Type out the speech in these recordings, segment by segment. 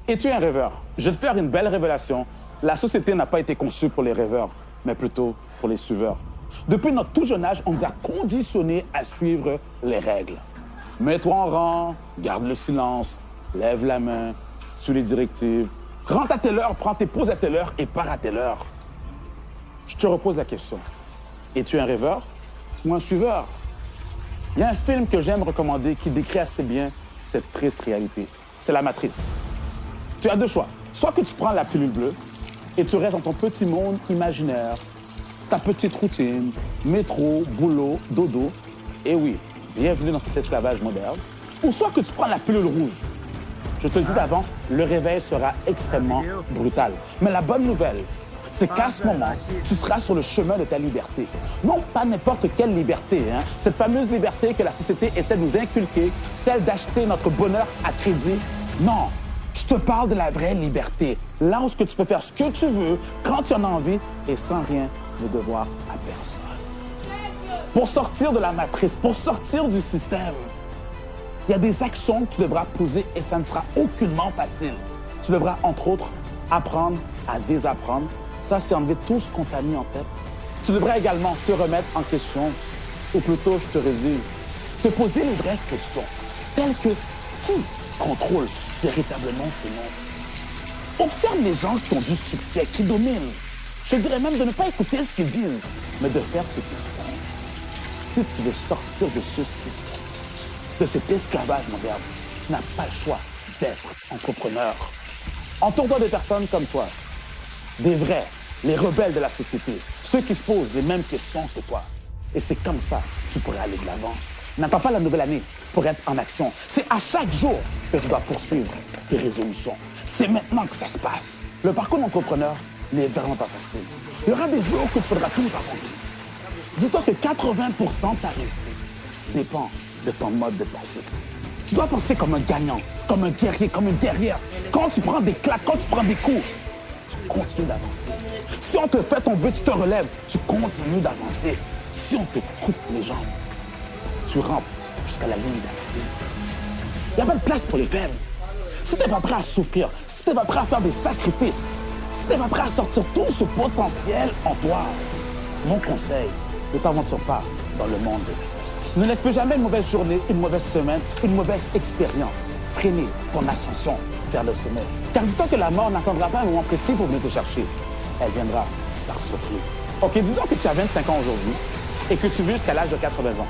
Es-tu un rêveur? Je vais te faire une belle révélation. La société n'a pas été conçue pour les rêveurs, mais plutôt pour les suiveurs. Depuis notre tout jeune âge, on nous a conditionnés à suivre les règles. Mets-toi en rang, garde le silence, lève la main, suis les directives, rentre à telle heure, prends tes pauses à telle heure et pars à telle heure. Je te repose la question. Es-tu un rêveur ou un suiveur? Il y a un film que j'aime recommander qui décrit assez bien cette triste réalité. C'est La Matrice. Tu as deux choix. Soit que tu prends la pilule bleue et tu restes dans ton petit monde imaginaire, ta petite routine, métro, boulot, dodo. Et oui, bienvenue dans cet esclavage moderne. Ou soit que tu prends la pilule rouge. Je te le dis d'avance, le réveil sera extrêmement brutal. Mais la bonne nouvelle, c'est qu'à ce moment, tu seras sur le chemin de ta liberté. Non, pas n'importe quelle liberté, hein. Cette fameuse liberté que la société essaie de nous inculquer, celle d'acheter notre bonheur à crédit. Non, je te parle de la vraie liberté. Là où tu peux faire ce que tu veux, quand tu en as envie, et sans rien de devoir à personne. Pour sortir de la matrice, pour sortir du système, il y a des actions que tu devras poser et ça ne sera aucunement facile. Tu devras, entre autres, apprendre à désapprendre. Ça, c'est enlever tout ce qu'on t'a mis en tête. Tu devrais également te remettre en question, ou plutôt, je te résume, te poser les vraies questions, telles que qui contrôle véritablement ce monde? Observe les gens qui ont du succès, qui dominent. Je dirais même de ne pas écouter ce qu'ils disent, mais de faire ce qu'ils font. Si tu veux sortir de ce système, de cet esclavage moderne, tu n'as pas le choix d'être entrepreneur. Entoure-toi de personnes comme toi, des vrais, les rebelles de la société, ceux qui se posent les mêmes questions que toi. Et c'est comme ça que tu pourrais aller de l'avant. N'attends pas la nouvelle année pour être en action. C'est à chaque jour que tu dois poursuivre tes résolutions. C'est maintenant que ça se passe. Le parcours d'entrepreneur n'est vraiment pas facile. Il y aura des jours où il faudra tout abandonner. Dis-toi que 80% de ta réussite dépend de ton mode de pensée. Tu dois penser comme un gagnant, comme un guerrier, comme une guerrière. Quand tu prends des claques, quand tu prends des coups, tu continues d'avancer. Si on te fait tomber, tu te relèves, tu continues d'avancer. Si on te coupe les jambes, tu rampes jusqu'à la ligne d'arrivée. Il n'y a pas de place pour les faibles. Si tu n'es pas prêt à souffrir, si tu n'es pas prêt à faire des sacrifices, si tu n'es pas prêt à sortir tout ce potentiel en toi, mon conseil, ne t'aventure pas dans le monde des affaires. Ne laisse plus jamais une mauvaise journée, une mauvaise semaine, une mauvaise expérience freiner ton ascension vers le sommet. Car dis-toi que la mort n'attendra pas un moment précis pour venir te chercher. Elle viendra par surprise. Ok, disons que tu as 25 ans aujourd'hui et que tu vis jusqu'à l'âge de 80 ans.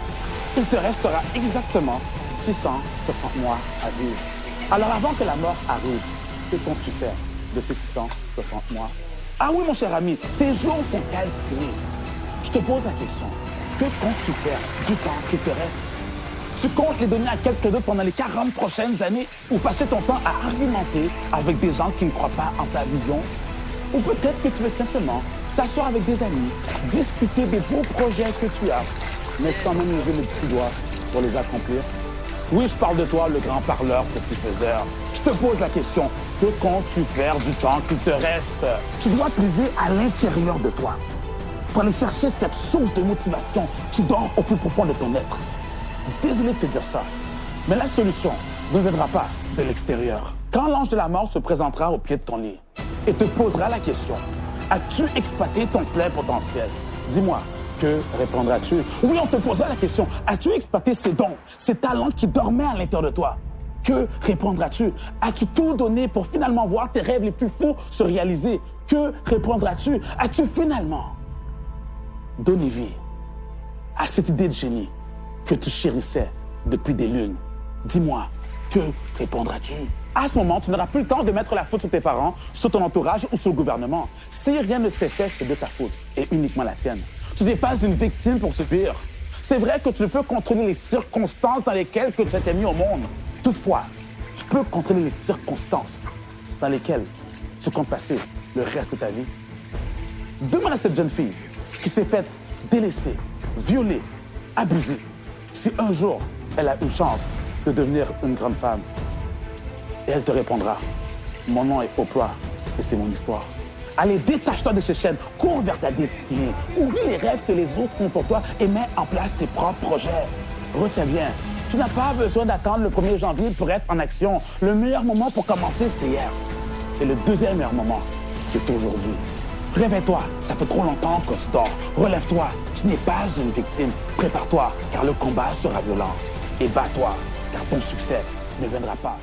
Il te restera exactement 660 mois à vivre. Alors avant que la mort arrive, que comptes-tu faire de ces 660 mois? Ah oui, mon cher ami, tes jours sont calculés. Je te pose la question. Que comptes-tu faire du temps qui te reste? Tu comptes les donner à quelqu'un d'autre pendant les 40 prochaines années ou passer ton temps à argumenter avec des gens qui ne croient pas en ta vision? Ou peut-être que tu veux simplement t'asseoir avec des amis, discuter des beaux projets que tu as, mais sans même lever le petit doigt pour les accomplir? Oui, je parle de toi, le grand parleur, petit faiseur. Je te pose la question. Que comptes-tu faire du temps qui te reste? Tu dois puiser à l'intérieur de toi pour aller chercher cette source de motivation qui dort au plus profond de ton être. Désolé de te dire ça, mais la solution ne viendra pas de l'extérieur. Quand l'ange de la mort se présentera au pied de ton lit et te posera la question, as-tu exploité ton plein potentiel? Dis-moi, que répondras-tu? Oui, on te posera la question, as-tu exploité ces dons, ces talents qui dormaient à l'intérieur de toi? Que répondras-tu? As-tu tout donné pour finalement voir tes rêves les plus fous se réaliser? Que répondras-tu? As-tu finalement donné vie à cette idée de génie que tu chérissais depuis des lunes? Dis-moi, que répondras-tu? À ce moment, tu n'auras plus le temps de mettre la faute sur tes parents, sur ton entourage ou sur le gouvernement. Si rien ne s'est fait, c'est de ta faute et uniquement la tienne. Tu n'es pas une victime pour subir. C'est vrai que tu ne peux contrôler les circonstances dans lesquelles tu as été mis au monde. Toutefois, tu peux contrôler les circonstances dans lesquelles tu comptes passer le reste de ta vie. Demande à cette jeune fille qui s'est faite délaisser, violer, abuser, si un jour elle a une chance de devenir une grande femme. Et elle te répondra, mon nom est Oprah et c'est mon histoire. Allez, détache-toi de ces chaînes, cours vers ta destinée, oublie les rêves que les autres ont pour toi et mets en place tes propres projets. Retiens bien, Tu n'as pas besoin d'attendre le 1er janvier pour être en action. Le meilleur moment pour commencer, c'était hier. Et le deuxième meilleur moment, c'est aujourd'hui. Réveille-toi, ça fait trop longtemps que tu dors. Relève-toi, tu n'es pas une victime. Prépare-toi, car le combat sera violent. Et bats-toi, car ton succès ne viendra pas